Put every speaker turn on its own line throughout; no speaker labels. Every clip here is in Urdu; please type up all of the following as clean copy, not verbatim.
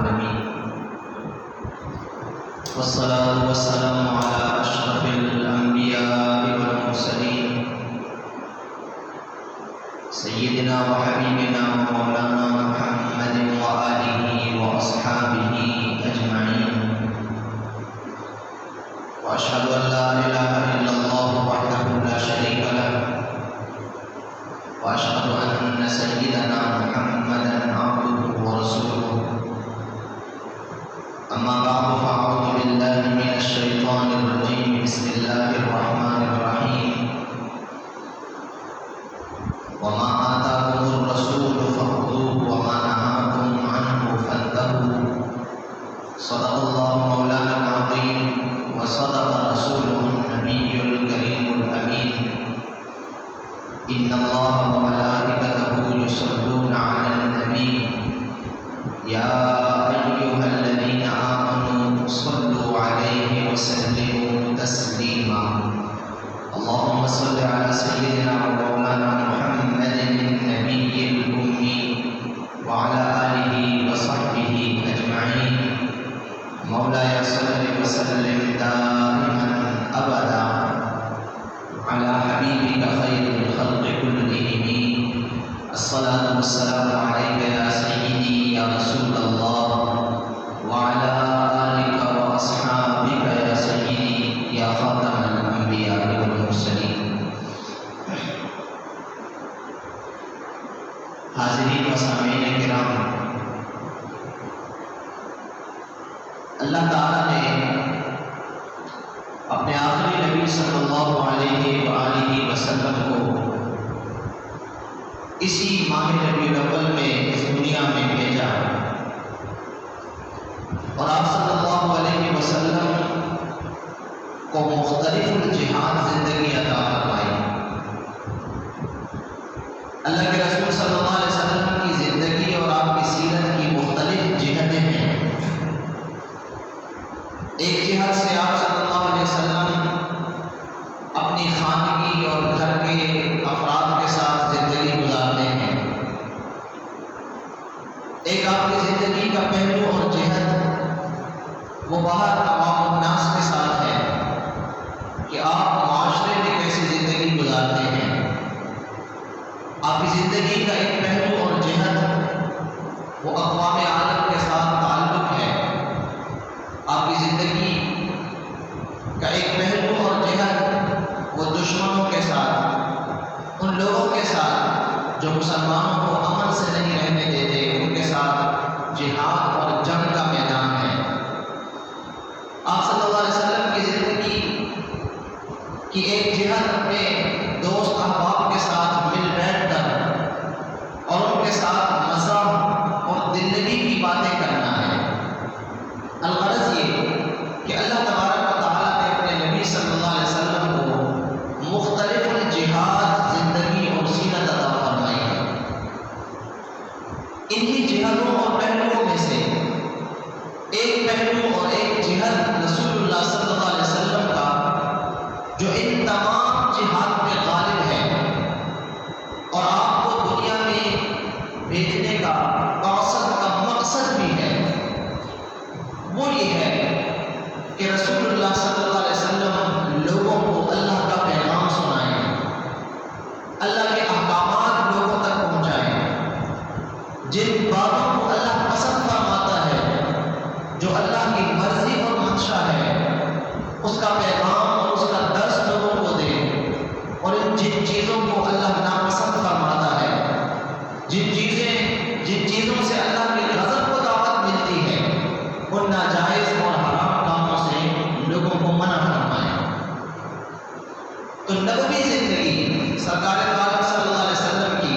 العالمين والصلاة والسلام على أشرف الأنبياء والمرسلين سيدنا وحبيبنا ومولانا محمد وآله وأصحابه أجمعين وأشهد أن لا إله إلا الله وحده لا شريك له وأشهد أن سيدنا محمدا عبده ورسوله أما بعد فأعوذ بالله من الشيطان الرجيم بسم الله الرحمن الرحيم وما آتاكم الرسول فخذوه وما نهاكم عنه فانتهوا صدق الله مولانا العظيم وصدق رسوله النبي الكريم الأمين إن الله وملائكته يصلون على النبي يا أيها الذين آمنوا صلوا عليه وسلموا تسليما اللهم صل على سيدنا ومولانا محمد النبي الأمي وعلى آله وصحبه أجمعين مولاي صل وسلم دائما أبدا على حبيبك خير الخلق كلهم الصلاة والسلام عليك يا سيدي يا رسول الله وعلى آلك وأصحابك يا سيدي يا خاتم الأنبياء والمرسلين. حاضرین و سامعین کرام، اللہ تعالیٰ نے اپنے آخری نبی صلی اللہ علیہ وآلہ وسلم کو اسی ماہ ربیع الاول میں اس دنیا میں بھیجا اور آپ صلی اللہ علیہ وسلم کو مختلف الجہاد زندگی عطا فرمائی. اللہ کے رسول صلی اللہ علیہ وسلم کی زندگی اور آپ کی سیرت کی مختلف جہتیں ہیں. ایک جہت سے آپ صلی اللہ علیہ وسلم اپنی خانگی اور گھر کے افراد کے ساتھ زندگی گزارتے ہیں. ایک آپ کی زندگی کا پہلو اور جہت وہ باہر عوام الناس کے ساتھ ہے کہ آپ معاشرے میں کیسی زندگی گزارتے ہیں. آپ کی زندگی کا ایک پہلو اور جہت وہ اقوام عالم کے ساتھ تعلق ہے. آپ کی زندگی کا ایک پہلو اور جہت وہ دشمنوں کے ساتھ، ان لوگوں کے ساتھ جو مسلمانوں کو امن سے نہیں رہنے دیتے، ان کے ساتھ جہاد اور جنگ کا میدان ہے. آپ صلی اللہ علیہ وسلم کی زندگی کی ایک جہت اپنے دوست احباب کے ساتھ مل بیٹھ کر اور ان کے ساتھ مزہ اور زندگی کی باتیں کرنا ہے. الغرض یہ کہ اللہ تبارک و تعالیٰ نے اپنے نبی صلی اللہ علیہ وسلم کو مختلف الجہاد زندگی اور سیرت عطا فرمائی ہے. انہی جہادوں اور پہلوؤں میں سے ایک پہلو اور ایک جہاد رسول اللہ صلی اللہ علیہ وسلم کا جو ان تمام جہاد میں غالب ہے اور آپ کو دنیا میں بھیجنے کا مقصد بھی ہے، وہ یہ ہے کہ رسول اللہ صلی اللہ علیہ وسلم لوگوں کو اللہ کا پیغام سنائیں، اللہ کے احکامات لوگوں تک پہنچائیں. جن باتوں کو اللہ پسند فرماتا ہے، جو اللہ کی مرضی اور منشا ہے، اس کا پیغام اور اس کا درس لوگوں کو دیں. اور جن چیزوں کو اللہ ناپسند فرماتا ہے، جن چیزوں سے اللہ کی غضب کو دعوت ملتی ہے، ان ناجائز اور حرام کاموں سے لوگوں کو منع فرمائیں. تو نبوی زندگی سرکار عالم صلی اللہ علیہ وسلم کی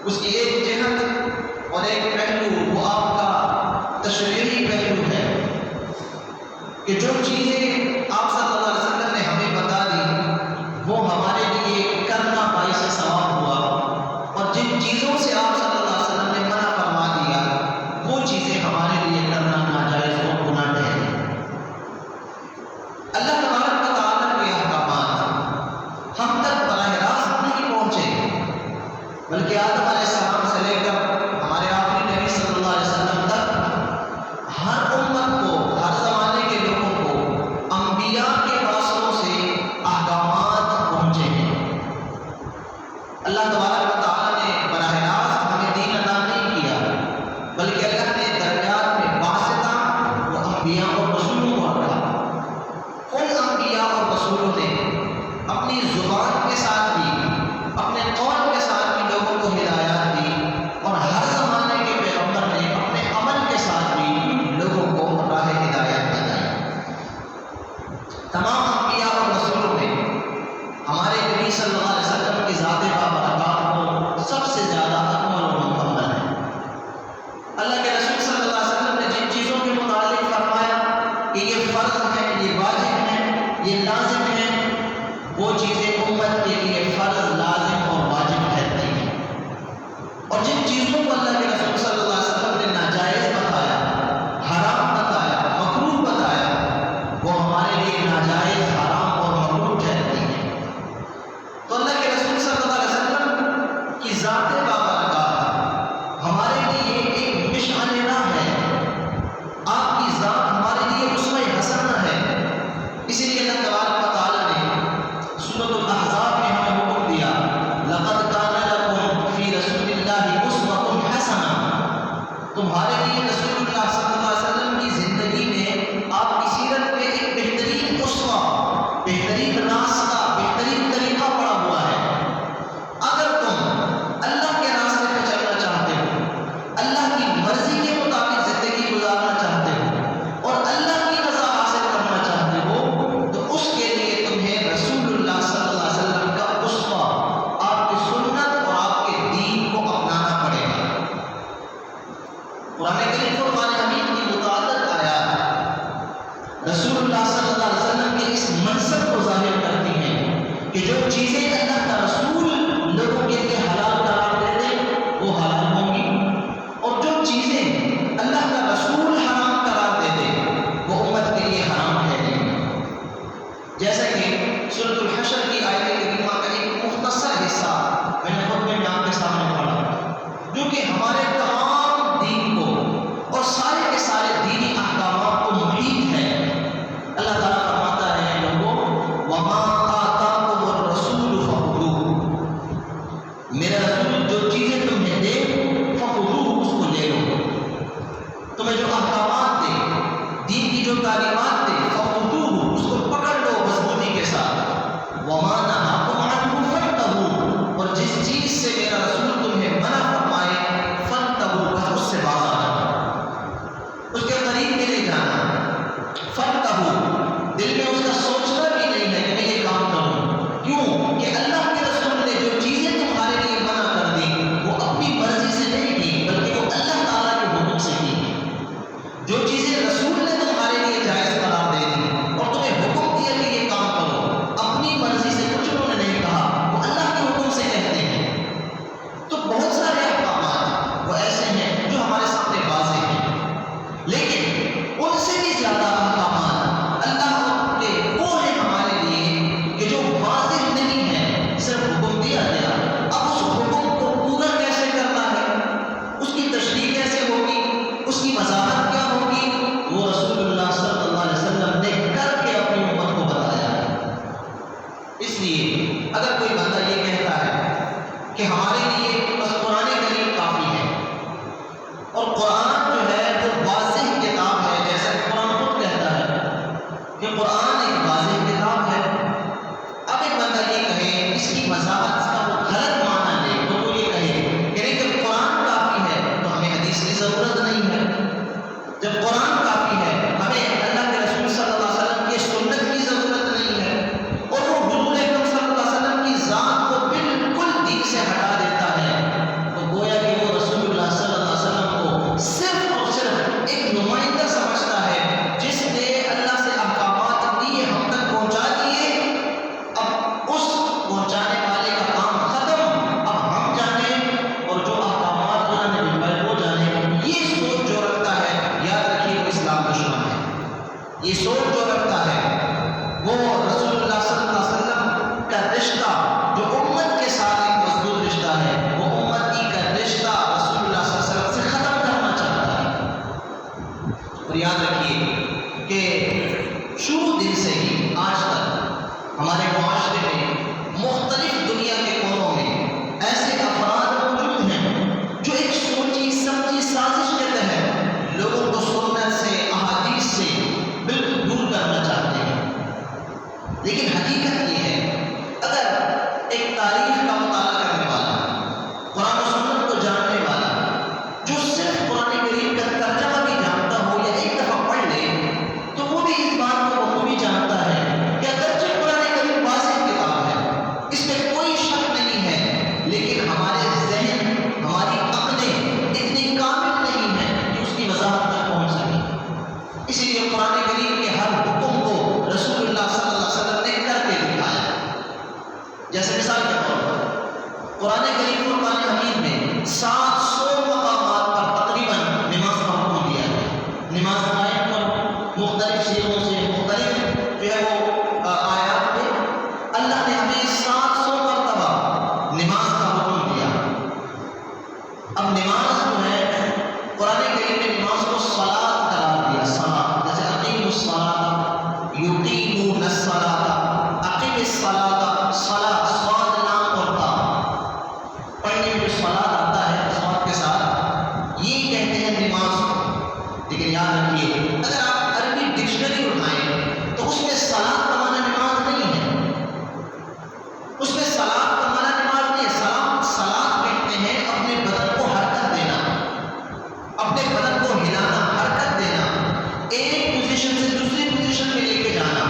اس کی ایک جہت اور ایک پہلو وہ آپ کا تشریحی پہلو ہے کہ جو چیزیں آپ صلی اللہ علیہ وسلم نے ہمیں بتا دی وہ ہمارے لیے کرنا باعث ثواب ہوا، اور جن چیزوں سے آپ صلی اللہ علیہ وسلم نے منع فرما دیا وہ چیزیں ہمارے لیے کرنا ناجائز اور گناہ ٹھہری. اللہ تبارک و تعالیٰ کے احکامات ہم تک براہ راست نہیں پہنچے، بلکہ آدم علیہ السلام سے لے کر ہمارے آخری نبی صلی اللہ علیہ وسلم تک یہ فرض ہے، یہ واجب ہے، یہ لازم ہے، وہ چیزیں امت کے لیے فرض، لازم اور واجب ٹھہرتی ہیں۔ اور جن چیزوں کو اللہ کے رسول صلی اللہ علیہ وسلم نے ناجائز بتایا، حرام بتایا، مکروہ بتایا، وہ ہمارے لیے ناجائز، حرام اور مکروہ ٹھہرتی ہیں۔ تو اللہ کے رسول صلی اللہ علیہ وسلم کی ذات بابرکات ہمارے لیے ایک مشعل راہ ہے، آپ کی ذات ہمارے لیے اسوہ حسنہ ہے۔ اسی لیے اللہ تبارک و تعالیٰ نے سورۃ الاحزاب میں ہمیں حکم دیا، لقد کان لکم فی رسول اللہ اسوۃ حسنہ، تمہارے لیے رسول اللہ صلی اللہ علیہ وسلم کی زندگی میں، آپ کی سیرت میں ایک بہترین اسوہ، بہترین راستہ، بہترین طریقہ پڑا ہوا ہے۔ اگر تم اللہ کے راستے پہ چلنا چاہتے ہو، اللہ کی مرضی کے مطابق زندگی گزارنا چاہتے ہو اور اللہ کی رضا حاصل کرنا چاہتے ہو، تو اس کے لیے تمہیں رسول اللہ صلی اللہ علیہ وسلم کا اسوہ، آپ کی سنت اور آپ کے دین کو اپنانا پڑے گا۔ قرآن کریم فرقان حمید کی متعدد آیات رسول اللہ صلی اللہ علیہ وسلم کے اس منصب کو ظاہر کرتی ہیں کہ جو چیزیں اللہ کا رسول لوگوں کے لیے حلال قرار دے دے وہ حلال ہوں گی، اور جو چیزیں اللہ کا رسول حرام قرار دے دے وہ امت کے لیے حرام ٹھہریں گی۔ جیسا کہ سورۃ الحشر کی آیت کریمہ کا ایک مختصر حصہ میں نے خطبے میں آپ کے سامنے پڑھا، جو کہ ہمارے تمام دین کو اور سارے کے سارے دینی احکامات کو محیط ہے۔ اللہ تعالیٰ فرماتا ہے لوگوں، وَمَا آتَاكُمُ الرَّسُولُ فَخُذُوهُ، میرا رسول جو چیزیں تمہیں دے فَخُذُوهُ، اس کو لے لو، تمہیں جو احکامات دے، دین کی جو تعلیمات دے، فَخُذُوهُ، اس کو پکڑ لو مضبوطی کے ساتھ، وَمَا نَهَاكُمْ عَنْهُ فَانْتَهُوا، اور جس چیز سے میرا رسول تمہیں منع فرمائے فَانْتَهُوا، بس اس سے باز آ جاؤ، اس کے قریب بھی نہیں جانا۔ فَانْتَهُوا، دل میں اس کا سوچنا بھی نہیں ہے کہ میں یہ کام کروں، کیوں کہ اللہ کے رسول نے جو چیزیں تمہارے لیے منع کر دی وہ اپنی مرضی سے نہیں کی، بلکہ وہ اللہ تعالیٰ کے حکم سے کی۔ جو چیزیں رسول نے تمہارے لیے جائز قرار دے دی اور تمہیں حکم دیا کہ یہ کام کرو، اپنی مرضی سے کچھ انہوں نے نہیں کہا، وہ اللہ کے حکم سے کہتے ہیں۔ تو بہت سارے احکامات وہ ایسے ہیں جو ہمارے سامنے واضح ہیں، لیکن ان سے بھی زیادہ احکامات اللہ کے وہ ہیں ہمارے لیے کہ جو واضح نہیں ہے، صرف حکم دیا گیا، اب اس حکم کو پورا کیسے کرنا ہے، اس کی تشریح کیسے ہوگی، اس کی وضاحت کیا ہوگی، وہ رسول اللہ صلی اللہ علیہ وسلم نے کر کے اپنی امت کو بتایا ہے۔ اس لیے اگر کوئی بندہ یہ کہتا ہے کہ ہمارے لیے بس قرآن کریم کافی ہے، اور قرآن جو ہے وہ واضح کتاب ہے، جیسا کہ قرآن خود کہتا ہے کہ قرآن ایک واضح کتاب ہے، اب ایک بندہ یہ کہے، اس کی وضاحت کا وہ غلط معنی لے، تو وہ یہ کہے کہ نہیں، جب قرآن کافی ہے تو ہمیں حدیث کی ضرورت نہیں ہے، جب قرآن کافی ہے ہمیں اللہ کے رسول صلی اللہ علیہ وسلم کی سنت کی ضرورت نہیں ہے، اور وہ حضور اکرم صلی اللہ علیہ وسلم کی ذات کو بالکل دین سے ہٹا دیتا ہے، تو گویا کہ وہ رسول اللہ صلی اللہ علیہ وسلم کو صرف اور صرف ایک نمائندہ سمجھتا ہے جس نے اللہ سے احکامات لیے ہم تک پہنچا دیے، اب اس پہنچانے والے کا کام ختم، اب ہم جانیں اور جو احکامات اللہ نے بھیجائے وہ جانیں۔ یہ سوچ جو رکھتا ہے، یاد رکھیے وہ اسلام دشمن ہے۔ یہ سوچ جو رکھتا ہے وہ رسول اللہ صلی اللہ علیہ وسلم کا رشتہ جو امت کے ساتھ ایک مضبوط رشتہ ہے، وہ امت ہی کا رشتہ رسول اللہ صلی اللہ علیہ وسلم سے ختم کرنا چاہتا ہے۔ اور یاد رکھیے کہ شروع دن سے ہی آج تک ہمارے معاشرے میں مختلف دنیا کے کونوں میں ایسے افراد موجود ہیں جو ایک سوچی سمجھی سازش کے تحت لوگوں کو سنت سے، احادیث سے بالکل دور کرنا چاہتے ہیں، لیکن حقیقت یہ ہے اگر ایک تاریخ کا مطالعہ کرنے والا، قرآن و سنت کو جاننے والا، جو صرف قرآن کریم کا ترجمہ بھی جانتا ہو یا ایک دفعہ پڑھ لے، تو وہ بھی اس بات کو بخوبی جانتا ہے کہ اگرچہ قرآن کریم واضح کتاب ہے، اس میں کوئی شک نہیں ہے، لیکن ہمارے نماز قائم کرو، مختلف صیغوں سے، مختلف جو ہے وہ آیات میں اللہ نے ہمیں 700 مرتبہ نماز کا حکم دیا۔ اب نماز جو ہے قرآن کریم نے نماز کو صلاۃ قرار دیا، صلاۃ، جیسے اقیموا الصلاۃ، یقیمون الصلاۃ، اقیم الصلاۃ، صلاۃ، صاد لام اور تا، پڑھنے میں جو صلاۃ آتا ہے صاد کے ساتھ، یہ کہتے ہیں نماز کو۔ لیکن یاد رکھیے اگر آپ عربی ڈکشنری اٹھائیں تو اس میں صلاۃ کا معنی نماز نہیں ہے، اس میں صلاۃ کا معنی نماز نہیں ہے۔ صلاۃ کہتے ہیں اپنے بدن کو حرکت دینا، اپنے بدن کو ہلانا، حرکت دینا، ایک پوزیشن سے دوسری پوزیشن میں لے کے جانا،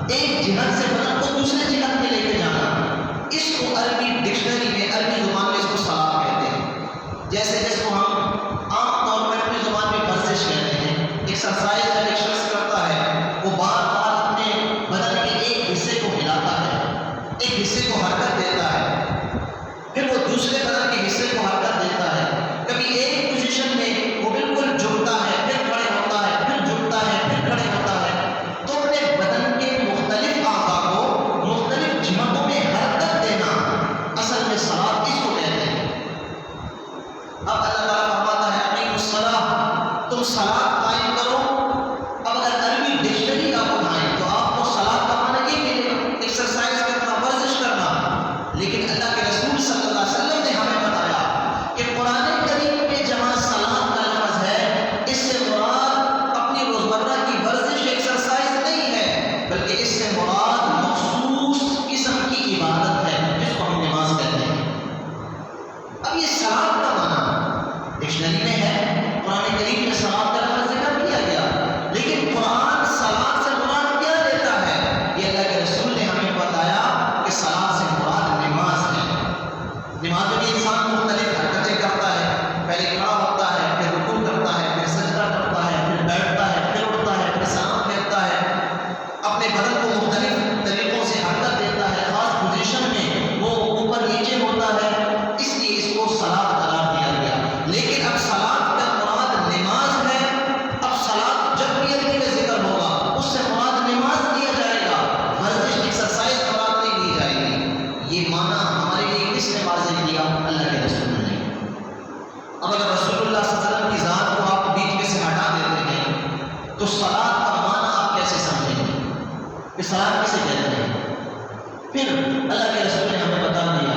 ایک جہت سے بدن کو دوسرے جہت میں لے کے جانا، اس کو عربی ڈکشنری میں، عربی زبان میں اس کو صلاۃ کہتے ہیں۔ جیسے اس کو ہم عام طور پر اپنی زبان میں ورزش کہتے ہیں۔ ایکسرسائز جب ایک شخص کرتا ہے وہ بار بار اپنے بدن کے ایک حصے کو ہلاتا ہے، ایک حصے کو حرکت دیتا ہے، پھر وہ دوسرے بدن کے حصے کو حرکت دیتا ہے، کبھی ایک پوزیشن میں وہ بالکل جھکتا ہے، پھر کھڑے ہوتا ہے، پھر جھکتا ہے، پھر کھڑے ہوتا ہے۔ تو اپنے بدن کے مختلف اعضاء کو مختلف جہتوں میں حرکت دینا اصل میں صلاۃ اس کو کہتے ہیں۔ اب اللہ تعالیٰ فرماتا ہے اقیموا الصلاۃ، تم صلاۃ قائم کرو۔ اب اگر عربی ڈکشنری آپ اٹھائیں تو آپ کو صلاۃ کا معنی یہ ملے گا، ایکسرسائز کرنا، ورزش کرنا۔ لیکن اللہ کے رسول صلی اللہ علیہ وسلم نے ہمیں بتایا کہ قرآن کریم میں جہاں صلاۃ کا لفظ ہے، اس سے مراد اپنی روزمرہ کی ورزش، ایکسرسائز نہیں ہے، بلکہ اس سے مراد مخصوص قسم کی عبادت ہے جس کو ہم نماز کہتے ہیں۔ اب یہ صلاۃ کا معنی ڈکشنری میں ہے، قرآن کریم میں صلاۃ کا لفظ ذکر کیا گیا، لیکن قرآن صلاۃ سے مراد کیا لیتا ہے؟ یہ اللہ کے رسول نے ہمیں بتایا کہ صلاۃ سے مراد نماز ہے۔ نماز میں بھی انسان مختلف حرکتیں کرتا ہے، پہلے کھڑا ہوتا ہے، پھر رکوع کرتا ہے، پھر سجدہ کرتا ہے، پھر بیٹھتا ہے، پھر اٹھتا ہے، پھر سلام پھیرتا ہے، اپنے بدن کو مختلف طریقوں سے حرکت دیتا ہے، خاص پوزیشن میں وہ اوپر نیچے ہوتا ہے، اس لیے اس کو صلاۃ قرار دیا گیا۔ لیکن اب صلاۃ کا مراد نماز ہے۔ اب صلاۃ جب بھی عربی میں ذکر ہوگا اس سے مراد نماز لیا جائے گا، ورزش، ایکسرسائز مراد نہیں لی جائے گی۔ یہ معنی ہمارے لیے کس نے واضح کیا؟ اللہ کے رسول نے۔ اب اگر رسول اللہ صلی اللہ علیہ وسلم کی ذات کو آپ بیچ میں سے ہٹا دیتے ہیں تو صلاۃ کا معنی آپ کیسے سمجھیں گے کہ صلاۃ کسے کہتے ہیں؟ پھر اللہ کے رسول نے ہمیں بتا دیا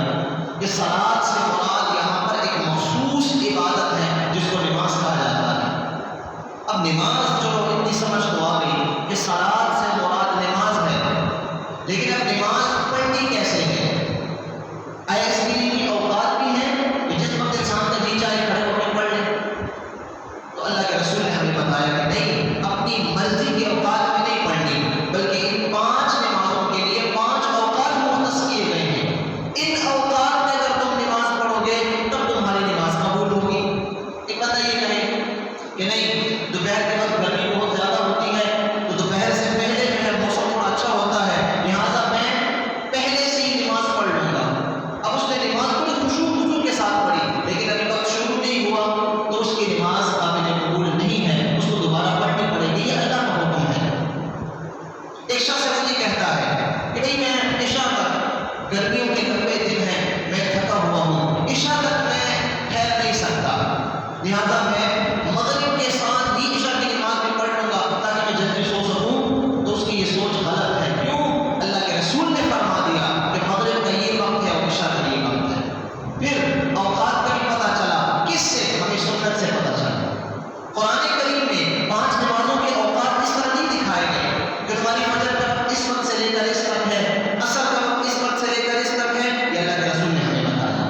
کہ صلاۃ سے مراد یہاں پر ایک مخصوص عبادت ہے جس کو نماز کہا جاتا ہے۔ اب نماز جو اتنی سمجھ تو آ گئی کہ صلاۃ سے مراد نماز ہے، لیکن اب نماز پڑھنی کیسے ہے؟ اس کے لیے کوئی اوقات بھی ہیں کہ جس وقت انسان کا جی چاہے کھڑے ہو کے پڑھ لے؟ تو اللہ کے رسول نے ہمیں بتایا کہ نہیں، اپنی مرضی کے اوقات میں نہیں پڑھنی، بلکہ ان 5 نمازوں کے لیے 5 اوقات مختص کیے گئے ہیں۔ ان اوقات میں اگر تم نماز پڑھو گے تب تمہاری نماز قبول ہوگی۔ ایک بندہ یہ کہے کہ نہیں، دوپہر کے وقت گرمی بہت زیادہ ہوتی ہے تو دوپہر سے پہلے جو ہے موسم تھوڑا اچھا ہوتا ہے، لہٰذا میں پہلے سے ہی نماز پڑھ لوں گا۔ اب اس نے نماز بڑی خشوع کے ساتھ پڑھی، لیکن ابھی وقت شروع نہیں ہوا تو اس کی نماز قابل قبول نہیں ہے، اس کو دوبارہ پڑھنی پڑے گی۔ یہ اللہ کا حکم ہے۔ ایک شخص مجھے کہتا ہے کہ نہیں، میں عشاء تک، گرمیوں کے لمبے دن ہیں، میں تھکا ہوا ہوں، عشاء تک میں ٹھہر نہیں سکتا، لہٰذا میں مغرب کے ساتھ ہی عشاء کی نماز بھی پڑھ لوں گا تاکہ میں جلدی سو سکوں۔ تو اس کی یہ سوچ غلط ہے۔ کیوں؟ اللہ کے رسول نے فرما دیا کہ مغرب کا یہ وقت ہے اور عشاء کا یہ وقت ہے۔ پھر اوقات کا بھی پتہ چلا، کس سے؟ ہمیں سنت سے پتہ چلا۔ قرآن کریم میں 5 نمازوں کے اوقات اس طرح نہیں دکھائے گئے کہ تمہاری فجر کا اس وقت سے لے کر اس تک ہے، عصر کا وقت اس وقت سے لے کر اس تک ہے، یہ اللہ کے رسول نے ہمیں بتایا۔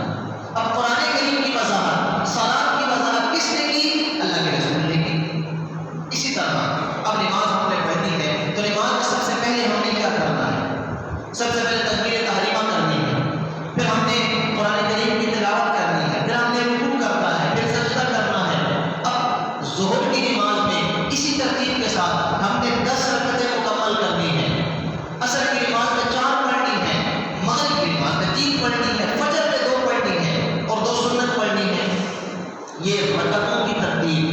اب قرآن کریم کی وضاحت، صلاۃ کی وضاحت کس نے کی؟ اللہ کے رسول نے کی۔ اسی طرح اب نماز ہم نے پڑھنی ہے تو نماز میں سب سے پہلے ہم نے کیا کرنا ہے؟ سب سے پہلے تکبیر تحریمہ کرنی ہے، پھر ہم نے قرآن کریم کی تلاوت کرنی ہے، پھر ہم نے رکوع کرنا ہے، پھر سجدہ کرنا ہے۔ اب ظہر کی نماز میں اسی ترتیب کے ساتھ ہم نے 10 رکعتیں مکمل کرنی ہے، عصر کی نماز میں 4 پڑھنی ہے، مغرب کی نماز میں 3 پڑھنی ہے، فجر میں 2 پڑھنی ہے اور 2 سنت پڑھنی ہے۔ یہ رکعتوں کی ترتیب۔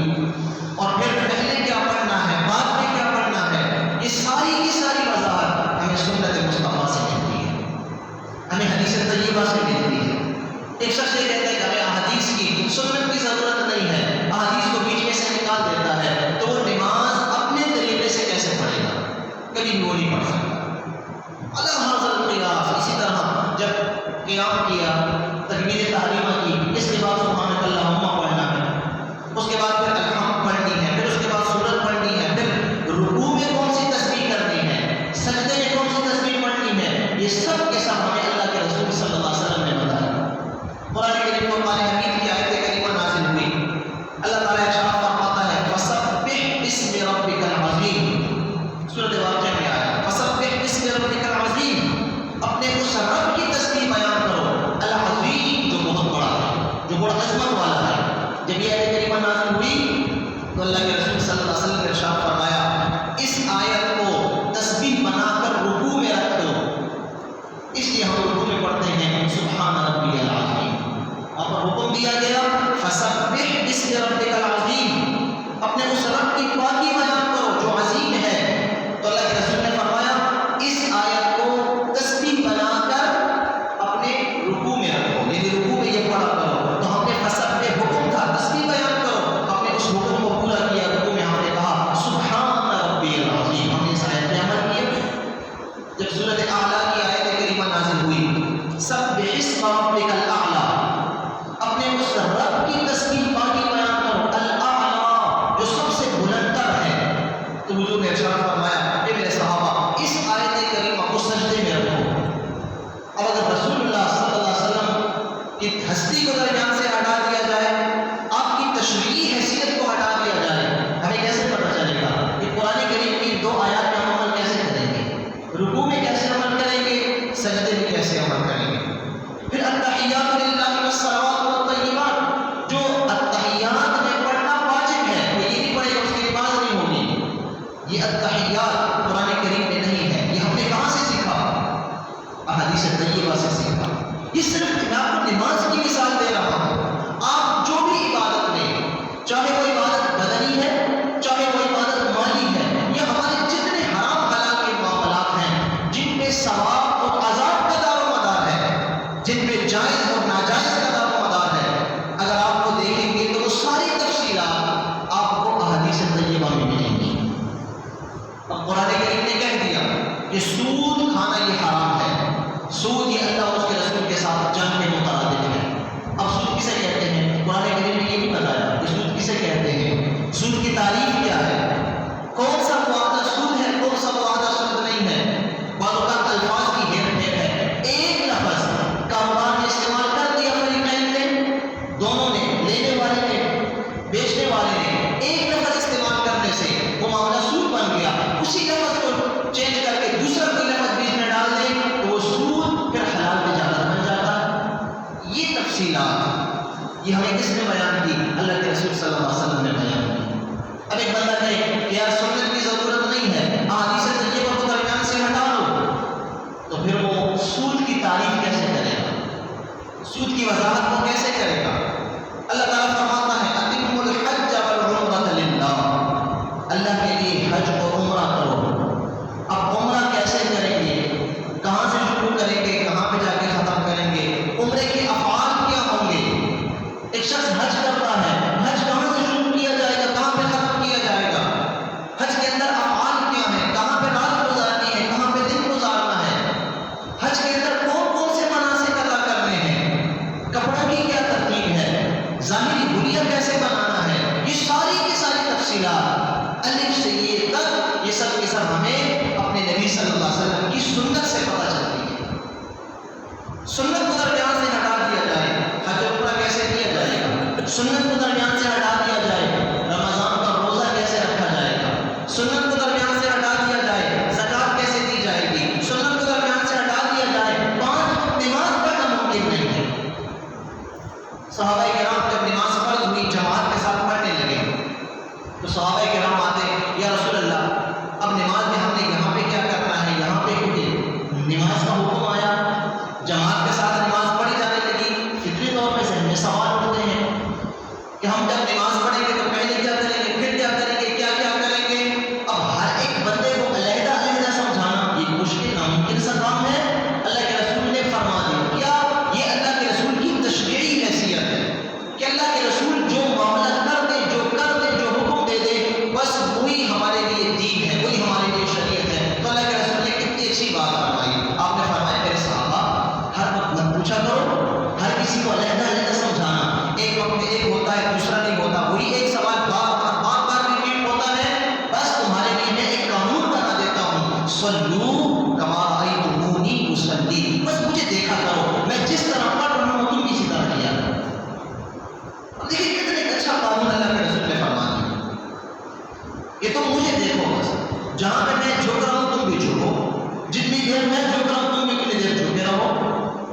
اور پھر پہلے کیا پڑھنا شخص یہ کہتا ہے کہ ہمیں احادیث کی سنت کی ضرورت نہیں ہے، احادیث کو بیچ میں سے نکال دیتا ہے، تو وہ نماز اپنے طریقے سے کیسے پڑھے گا؟ کبھی بھی وہ نہیں پڑھ سکتا۔ اللہ حضرت قیاس، اسی طرح جب قیام کیا، تکبیر تحریمہ کی، اس کے بعد سبحانک اللہم پڑھنا ہے، اس کے بعد پھر الحمد پڑھنی ہے، پھر اس کے بعد سورت پڑھنی ہے، پھر رکوع میں کون سی تسبیح کرنی ہے، سجدے میں کون سی تسبیح پڑھنی ہے، یہ سب کے سب ہمیں اللہ کے رسول صلی اللہ علیہ وسلم نے بتایا۔ قرآن کریم کو قرآن حمید کی آیت کریمہ نازل ہوئی، اللہ تعالیٰ ارشاد فرماتا ہے فَسَبِّحْ بِاسْمِ رَبِّكَ الْعَظِيمِ، سورۃ واقعہ میں آیا فَسَبِّحْ بِاسْمِ رَبِّكَ الْعَظِيمِ، اپنے اس رب کی تسبیح بیان کرو، العظیم جو بہت بڑا ہے، جو بڑا عظمت والا ہے۔ جب یہ آیت کریمہ نازل ہوئی تو اللہ کے رسول صلی اللہ علیہ وسلم نے ارشاد فرمایا اس آیت کو تسبیح بنا کر رکوع میں رکھ دو، اس لیے ہم رکوع میں پڑھتے ہیں سبحان ربی العظیم، اور حکم دیا گیا فسبح باسم ربک العظیم، اپنے اس رب کی پاکی بیان کرو جو عظیم ہے۔ تو اللہ کے رسول نے فرمایا اس آیت کو تسبیح بنا کر اپنے رکوع میں رکھو، یعنی رکوع میں یہ پڑھا کرو۔ تو ہم نے فسبح حکم تھا تسبیح بیان کرو، ہم نے اس حکم کو پورا کیا، رکوع میں ہم نے کہا سبحان ربی العظیم، ہم نے اس آیت پہ عمل کیا۔ جب سورۃ اعلیٰ کی آیت کریمہ نازل ہوئی سبح اسم ربک الاعلیٰ، اپنے اس رب کی تسبیح پاکی بیان کرو، الاعلیٰ جو سب سے بلند تر ہے۔ تو حضور نے ارشاد فرمایا اے میرے صحابہ اس آیت کریمہ کو سجدے میں رکھو۔ اب اگر رسول اللہ صلی اللہ علیہ وسلم کی ہستی کو درمیان سے ہٹا دیا جائے، آپ کی تشریعی حیثیت کو ہٹا دیا جائے، ہمیں کیسے پتہ چلے گا کہ قرآن کریم کی دو آیات میں ہم عمل کیسے کریں گے، رکوع میں کیسے عمل کریں گے، سجدے میں کیسے عمل کریں گے؟ پھر التحیات للہ والصلوات والطیبات، جو التحیات میں پڑھنا واجب ہے، وہ یہ نہیں پڑھے گا اس کی نماز نہیں ہوگی۔ یہ التحیات قرآن کریم میں نہیں ہے، یہ ہم نے کہاں سے سیکھا؟ احادیث طیبہ سے سیکھا۔ یہ صرف میں آپ کو نماز کی مثال دے رہا ہوں، آپ جو بھی عبادت میں، چاہے وہ عبادت بدنی ہے، چاہے وہ عبادت مالی ہے، یا ہمارے جتنے حرام حلال کے معاملات ہیں جن پہ ثواب اور عذاب کا دار و مدار ہے، جن پہ جائز اور ناجائز کا دار و مدار ہے، اگر آپ کو دیکھیں گے تو وہ ساری تفصیلات آپ کو احادیث طیبہ میں ملیں گی۔ اب قرآن کریم نے کہہ دیا کہ سود کھانا یہ حرام ہے، سود یہ اللہ اور اس کے رسول کے ساتھ جنگ میں مترادف ہے۔ اب سود کسے کہتے ہیں؟ قرآن کریم نے یہ بھی بتایا کہ سود کسے کہتے ہیں، سود کی تعریف کیا ہے، کون سا معاہدہ سود ہے، کون سا معاہدہ سود نہیں ہے۔ بعض اوقات الفاظ کی ہیر پھیر ہے، ایک لفظ کاروبار میں استعمال کر دیا فریقین نے، دونوں نے، لینے والے نے، بیچنے والے نے، ایک لفظ استعمال کرنے سے وہ معاملہ سود بن گیا، اسی لفظ کو چینج کر کے دوسرا کوئی لفظ بیچ میں ڈال دیں تو وہ سود پھر حلال تجارت بن جاتا ہے۔ یہ تفصیلات یہ ہمیں کس نے بیان کی؟ اللہ کے رسول صلی اللہ علیہ وسلم نے بیان کی۔ اب ایک بندہ کہے کہ یار سنت کی ضرورت نہیں ہے، احادیث طیبہ کو درمیان سے ہٹا دو، تو پھر وہ سود کی تعریف کیسے کرے گا، سود کی وضاحت کو کیسے کرے گا؟ اللہ تعالیٰ فرماتا ہے اتم الحج والعمرۃ للہ، اللہ کے لیے حج اور عمرہ کرو۔ اب عمرہ کیسے کریں گے، کہاں سے شروع کریں گے، کہاں پہ جا کے ختم کریں گے، عمرے کے افعال کیا ہوں گے؟ ایک شخص حج کرتا ہے، حج کہاں سے شروع کیا جائے گا، کہاں پہ ختم کیا جائے گا؟ حج کے اندر افعال کیا ہیں، کہاں پہ رات گزارنی ہے، کہاں پہ دن گزارنا ہے؟ حج کے اندر کون کون سے مناسک ادا کرنے ہیں، کپڑوں کی کیا ترتیب ہے، ظاہری حلیہ کیسے بنانا ہے، یہ ساری کی ساری تفصیلات الف سے یہ تک، یہ سب کے سب ہمیں اپنے نبی صلی اللہ علیہ وسلم کی سنت سے پتہ چلتی ہے۔ سنت کو درمیان سے ہٹا دیا جائے، حج عمرہ کیسے کیا جائے گا، سنت کو درمیان سے ہٹا دیا جائے، رمضان کا روزہ کیسے رکھا جائے گا، سنت کو درمیان سے ہٹا دیا جائے، زکوٰۃ کیسے دی جائے گی، سنت کو درمیان سے ہٹا دیا جائے، 5 وقت نماز پڑھنا ممکن نہیں ہے۔ صحابہ کرام جب نماز فرض ہوئی جماعت کے ساتھ پڑھنے لگے تو صحابہ کرام آتے یا رسول اللہ اب نماز میں ہم نے یہاں پہ کیا کرنا ہے، یہاں پہ کیونکہ نماز کا حکم آیا، جماعت کے ساتھ نماز پڑھی جانے لگی، فطری طور پہ ذہن میں سوال اٹھتے ہیں کہ ہم جب نماز پڑھیں گے تو پہلے کیا کریں گے، پھر کیا کریں گے، کیا کیا کریں گے؟ اب ہر ایک بندے کو علیحدہ علیحدہ سمجھانا یہ مشکل ناممکن سا کام ہے۔ اللہ کے رسول نے فرما دیا، کیا یہ اللہ کے رسول کی تشریعی صلو کما رأیتمونی اصلی، بس مجھے دیکھا کرو، میں جس طرح پڑھ رہا ہوں تم اسی طرح کیا کرو۔ اب دیکھیں کتنے ایک اچھا قانون اللہ کے رسول نے فرما دیا کہ تم مجھے دیکھو، بس جہاں پہ میں جھک رہا ہوں تم بھی جھکو، جتنی دیر میں جھک رہا ہوں تم بھی اتنی دیر جھکے رہو۔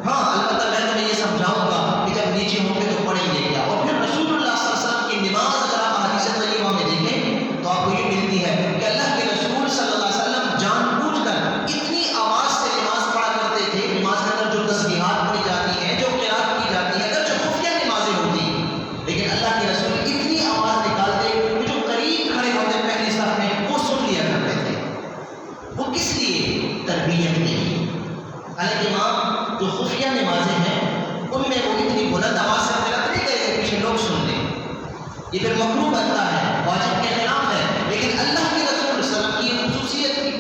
ہاں البتہ میں تمہیں یہ سمجھاؤں گا کہ جب نیچے ہوں گے تو پڑھیں گے کیا۔ اور پھر رسول اللہ صلی اللہ علیہ وسلم کی نماز اگر آپ حدیث طیبہ میں دیکھیں تو آپ کو یہ ملتی ہے کہ اللہ کے رسول صلی اللہ علیہ وسلم جان بوجھ کر اتنی آواز سے نماز پڑھا کرتے تھے، نماز کے اندر جو تسبیحات پڑھی جاتی ہیں، جو قرات کی جاتی ہے، اگر جو خفیہ نمازیں ہوتی ہیں، لیکن اللہ کے رسول اتنی آواز نکالتے کہ جو قریب کھڑے ہوتے پہلی صف میں وہ سن لیا کرتے تھے۔ وہ کس لیے؟ تربیت کے لیے۔ حالانکہ امام جو خفیہ نمازیں ہیں ان میں وہ اتنی بلند آواز سے قرات نہیں کرے کہ پیچھے لوگ سن لیں، یہ پھر مکروہ بنتا ہے، واجب کے خلاف ہے۔ لیکن اللہ کے رسول صلی اللہ علیہ وسلم کی خصوصیت تھی،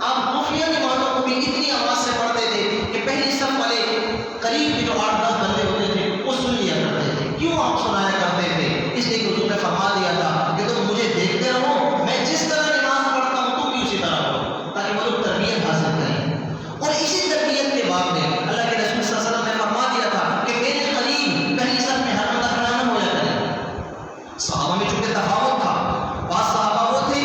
آپ خفیہ نمازوں کو بھی اتنی آواز سے پڑھتے تھے کہ پہلی صف والے قریب کے جو 8-10 بندے ہوتے تھے وہ سن لیا کرتے تھے۔ کیوں آپ سنایا کرتے تھے؟ اس لیے حضور نے فرما دیا تھا کہ تم مجھے دیکھتے رہو، میں جس طرح نماز پڑھتا ہوں تم بھی اسی طرح پڑھو، تاکہ وہ لوگ تربیت حاصل کریں۔ اور اسی تربیت کے بعد میں اللہ کے رسول صلی اللہ علیہ وسلم نے فرما دیا تھا کہ میرے قریب پہلی صف میں ہر بندہ کھڑا نہ ہو جاتا ہے۔ صحابہ میں چونکہ تفاوت تھا، بعض صحابہ وہ تھے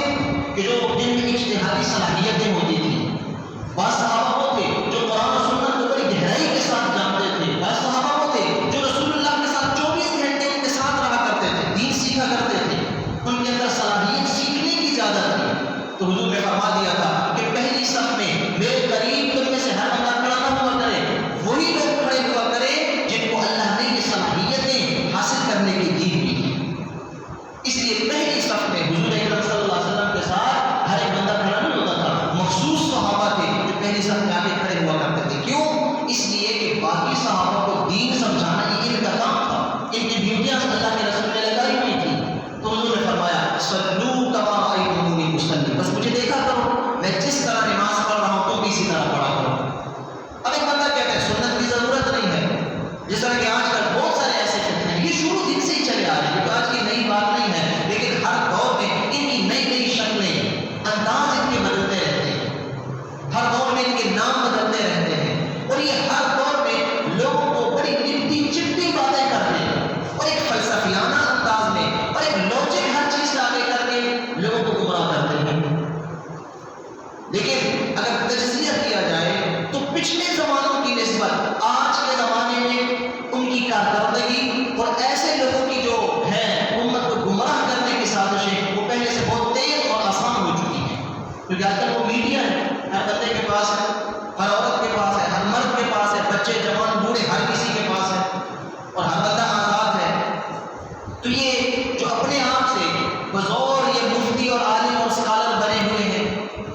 کہ جو جن میں اجتہادی صلاحیتیں ہوتی تھیں، بعض صحابہ وہ تھے جو قرآن و سنت کو بڑی گہرائی کے ساتھ جانتے تھے، بعض صحابہ وہ تھے جو رسول اللہ کے ساتھ 24 گھنٹے ان کے ساتھ رہا کرتے تھے، دین سیکھا کرتے تھے، ان کے اندر صلاحیت سیکھنے کی زیادہ تھی۔ تو حضور نے فرما دیا تھا کہ پہلی صف میں میرے قریب تم میں سے ہر بندہ کھڑا نہ ہوا کرے، وہی لوگ کھڑے ہوا کرے جن کو اللہ نے یہ صلاحیتیں حاصل کرنے کی دی ہوئی ہیں۔ اس لیے پہلی صف میں حضور اکرم صلی اللہ علیہ وسلم کے ساتھ ہر ایک بندہ کھڑا نہیں ہوتا تھا، مخصوص صحابہ تھے جو پہلی صف میں آ کے کھڑے ہوا کرتے تھے۔ کیوں؟ اس لیے کہ باقی صحابہ کو دین سمجھانا یہ ان کا کام تھا، ان کی ڈیوٹیاں اللہ کے رسول نے لگائی ہوئی تھی۔ تو حضور نے فرمایا صلو کما رأیتمونی اصلی، بس مجھے دیکھا کرو، میں جس طرح نماز پڑھ رہا ہوں تم بھی اسی طرح پڑھا کرو۔ اب ایک بندہ کہتا ہے سنت کی ضرورت نہیں ہے، جس طرح کہ آج کل بہت سارے ایسے فتنے ہیں، یہ شروع دن سے ہی چلے آ رہے ہیں، کیونکہ آج کی نئی بات نہیں ہے، لیکن ہر دور میں ان کی نئی نئی شکلیں، انداز ان کے بدلتے رہتے ہیں، ہر دور میں ان کے نام بدلتے رہتے ہیں، اور یہ ہر دور میں لوگوں کو بڑی نپٹی چپٹی باتیں کرتے ہیں اور ایک فلسفیانہ انداز میں اور ایک لوجک ہر چیز سے آگے کر کے لوگوں کو گمراہ کرتے ہیں۔ لیکن اگر تجزیہ کیا جائے تو پچھلے زمانوں کی نسبت آج کے زمانے میں ان کی کارکردگی اور ایسے لوگوں کی جو ہے امت کو گمراہ کرنے کی سازشیں وہ پہلے سے بہت تیز اور آسان ہو چکی ہیں، کیونکہ آج کل وہ میڈیا ہے، ہر بندے کے پاس ہے، ہر عورت کے پاس ہے، ہر مرد کے پاس ہے، بچے جوان بوڑھے ہر کسی کے پاس ہے، اور ہر بندہ آزاد ہے۔ تو یہ جو اپنے آپ سے بزور یہ مفتی اور عالم اور اسکالر بنے ہوئے ہیں،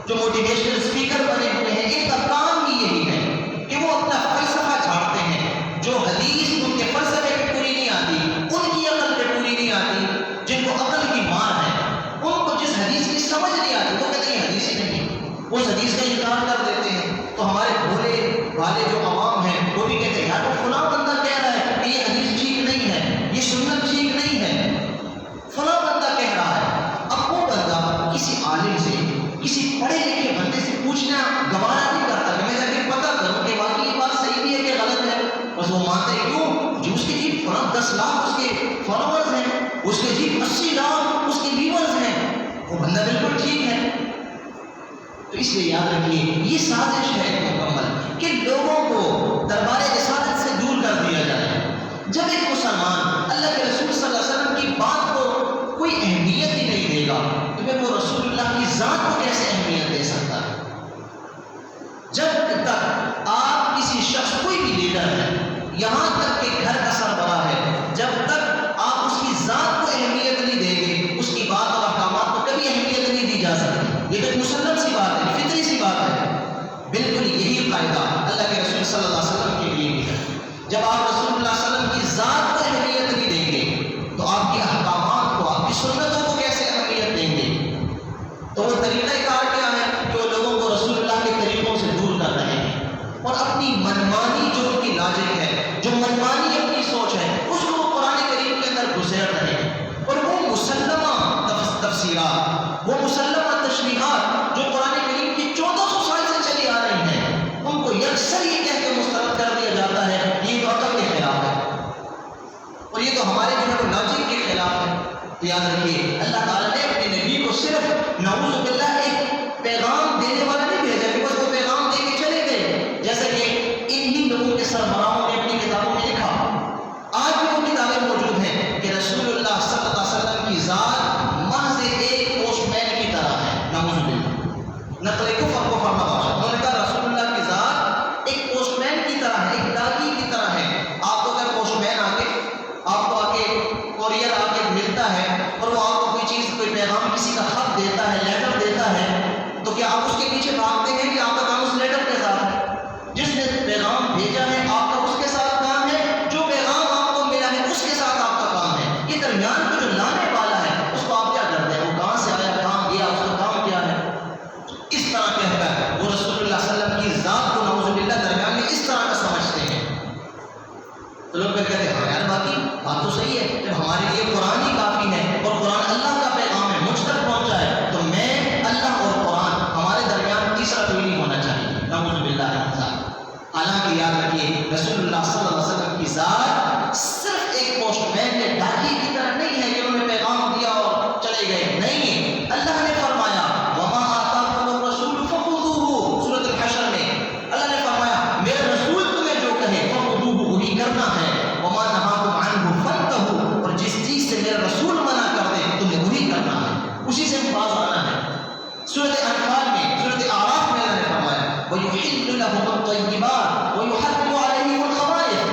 جو موٹیویشنل اسپیکر بنے ہوئے ہیں، ان کا کام ہی یہی ہے کہ وہ اپنا فلسفہ جھاڑتے ہیں، جو حدیث ان کے فلسفے پہ پوری نہیں آتی، ان کی عقل پہ پوری نہیں آتی، جن کو عقل کی مار ہے، ان کو جس حدیث کی سمجھ نہیں آتی وہ کہتے ہیں حدیث ہی نہیں، وہ اس حدیث کا انکار کر دیتے ہیں۔ تو ہمارے بھولے والے جو عوام ہیں وہ بھی کہتے ہیں یار وہ فلاں بندہ کہہ رہا ہے کہ یہ حدیث ٹھیک نہیں ہے، یہ سنت ٹھیک نہیں ہے، فلاں بندہ کہہ رہا ہے۔ اب وہ بندہ کسی عالم سے، کسی پڑھے لکھے بندے سے پوچھنا گوارا نہیں کرتا کہ میں جا کے پتہ کروں کہ واقعی یہ بات صحیح بھی ہے کہ غلط ہے، بس وہ مانتے ہیں۔ کیوں؟ جو اس کے جی 10 لاکھ اس کے فالوورز ہیں، اس کے جی 80 لاکھ اس کے ویورز ہیں، وہ بندہ بالکل ٹھیک ہے۔ تو اس لیے یاد رکھیے یہ سازش ہے مکمل کہ لوگوں کو دربار رسالت سے دور کر دیا جائے۔ جب ایک مسلمان اللہ کے رسول صلی اللہ علیہ وسلم کی بات کو کوئی اہمیت ہی نہیں دے گا تو پھر وہ رسول اللہ کی ذات کو کیسے اہمیت دے سکتا ہے؟ جب تک آپ کسی شخص کوئی بھی لیڈر ہے، یہاں تک کہ گھر کا سربراہ ہے، جب تک آپ اس کی ذات کو اہمیت نہیں دیں گے اس کی بات اور احکامات کو کبھی اہمیت نہیں دی جا سکتی۔ یہ تو مسلم سی بات ہے، فطری سی بات ہے۔ بالکل یہی قاعدہ اللہ کے رسول صلی اللہ علیہ وسلم کے لیے بھی ہے۔ جب آپ رسول اللہ صلی اللہ علیہ وسلم کی ذات کو اہمیت نہیں دیں گے تو آپ کے احکامات کو، آپ کی سنتوں کو کیسے اہمیت دیں گے؟ تو وہ طریقہ کار کیا ہے جو لوگوں کو رسول اللہ کے طریقوں سے دور کر رہے ہیں اور اپنی منمانی جو ان کی لاجک ہے، جو منمانی اپنی سوچ ہے، اس کو قرآن کریم کے اندر گزیر رہے ہیں، اور وہ مسلمہ تفسیرات، وہ مسلمہ تشریحات جو قرآن کریم کی 1400 سال اکثر یہ کہہ کے مسترد کر دیا جاتا ہے یہ تو عقل کے خلاف ہے اور یہ تو ہمارے جو ہے لاجک کے خلاف ہے. تو یاد رکھیے اللہ تعالیٰ نے اپنے نبی کو صرف نعوذ باللہ ایک پیغام دینے والا نہیں بھیجا کہ بس وہ پیغام دے کے چلے گئے، جیسا کہ انہی لوگوں کے سربراہوں نے اپنی کتابوں میں لکھا. آج بھی وہ کتابیں موجود ہیں کہ رسول اللہ صلی اللہ علیہ وسلم کی ذات محض ایک پوسٹ مین کی طرح ہے. نعوذ باللہ، نقل کفر کو فرما باشا. انہوں نے کہا رسول اللہ کی ذات ایک پوسٹ مین کی طرح ہے، ایک ڈاکی کی طرح ہے. آپ کو اگر پوسٹ مین آپ کو آ کے کوریئر آ کے ملتا ہے اور وہ آپ کو کوئی چیز، کوئی پیغام، کسی کا خط دیتا ہے، لیٹر دیتا ہے، تو کیا آپ اس کے پیچھے بھاگتے ہیں کہ آپ کا کام اس لیٹر کے ساتھ ہے؟ جس نے پیغام بھیجا ہے آپ کا اس کے ساتھ کام ہے، جو پیغام آپ کو ملا ہے اس کے ساتھ آپ کا کام ہے. یہ درمیان کو جو لانے والا ہے اس کو آپ کیا کرتے ہیں؟ وہ کہاں سے آیا، کہاں گیا، اس کا کام کیا ہے؟ اس طرح کہہ کر وہ رسول اللہ صلی اللہ علیہ وسلم کی ذات کو نعوذ باللہ درمیان میں اس طرح کا سمجھتے ہیں. تو لوگ کہتے ہیں ہاں یار باقی بات تو صحیح ہے، جب ہمارے لیے قرآن ہی کافی ہے اور قرآن اللہ کا پیغام ہے، مجھ تک پہنچا ہے، تو میں، اللہ اور قرآن، ہمارے درمیان تیسرا کوئی نہیں ہونا چاہیے. نعوذ باللہ من ذالک. حالانکہ یاد رکھیے رسول اللہ صلی اللہ علیہ وسلم کی ذات صرف ایک پوسٹ مین نے ڈاکی کی طرح نہیں ہے کہ انہوں نے پیغام دیا اور چلے گئے. نہیں، اللہ نے فرمایا وما آتاکم الرسول فخذوہ. سورۃ الحشر میں اللہ نے فرمایا میرا رسول تمہیں جو کہے فخذوہ وہی کرنا ہے. وما نہاکم عنہ فانتہوا. اور جس چیز سے میرا رسول منع کر دے تمہیں وہی کرنا ہے، اسی سے باز آنا ہے. سورۃ انفال میں، سورۃ اعراف میں اللہ نے فرمایا وَيُحِلُّ لَهُمُ الطَّيِّبَاتِ وَيُحَرِّمُ عَلَيْهِمُ الْخَبَائِثَ.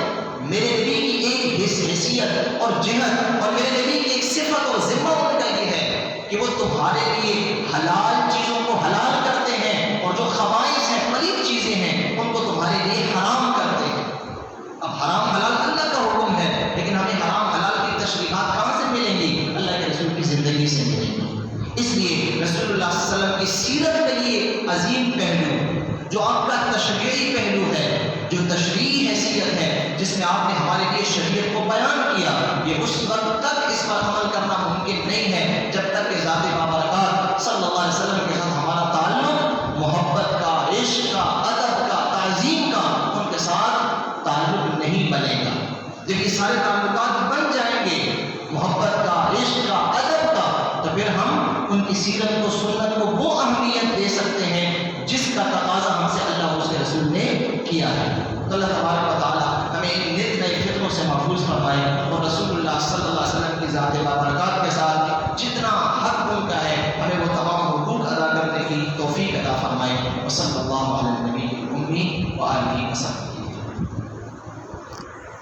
میرے نبی کی ایک حیثیت اور جہت اور میرے نبی کی ایک صفت اور ذمہ ان کا یہ ہے کہ وہ تمہارے لیے حلال چیزوں کو حلال کرتے ہیں اور جو خبائث ہیں، پلید چیزیں ہیں، ان کو تمہارے لیے حرام کرتے ہیں. اب حرام حلال اللہ کا حکم ہے، لیکن ہمیں حرام حلال کی تشریحات کہاں سے ملیں گی؟ اللہ کے رسول کی زندگی سے ملیں گی. اس لیے رسول اللہ صلی اللہ علیہ وسلم کی سیرت کے لیے عظیم پہلو جو آپ کا تشریعی پہلو ہے، جو تشریعی حیثیت ہے، جس میں آپ نے ہمارے لیے شریعت کو بیان کیا، یہ اس وقت تک اس پر عمل کرنا ممکن نہیں ہے جب تک کہ ذات بابرکات صلی اللہ علیہ وسلم کے ساتھ ہمارا تعلق محبت کا، عشق کا، ادب کا، تعظیم کا ان کے ساتھ تعلق نہیں بنے گا. جب یہ سارے تعلقات بن جائیں گے، محبت کا، عشق کا، ادب کا، تو پھر ہم ان کی سیرت کو، سنت کو وہ اہمیت دے سکتے ہیں جس کا تقاضا ہم سے اللہ اور اس کے رسول نے کیا ہے. تو اللہ تبارک و تعالیٰ ہمیں ان نت نئے فتنوں سے محفوظ فرمائے اور رسول اللہ صلی اللہ علیہ وسلم کی ذات بابرکات کے ساتھ جتنا حق ان کا ہے ہمیں وہ تمام حقوق ادا کرنے کی توفیق عطا فرمائے. وصلی اللہ علیہ النبی الأمی وآلہ وسلم.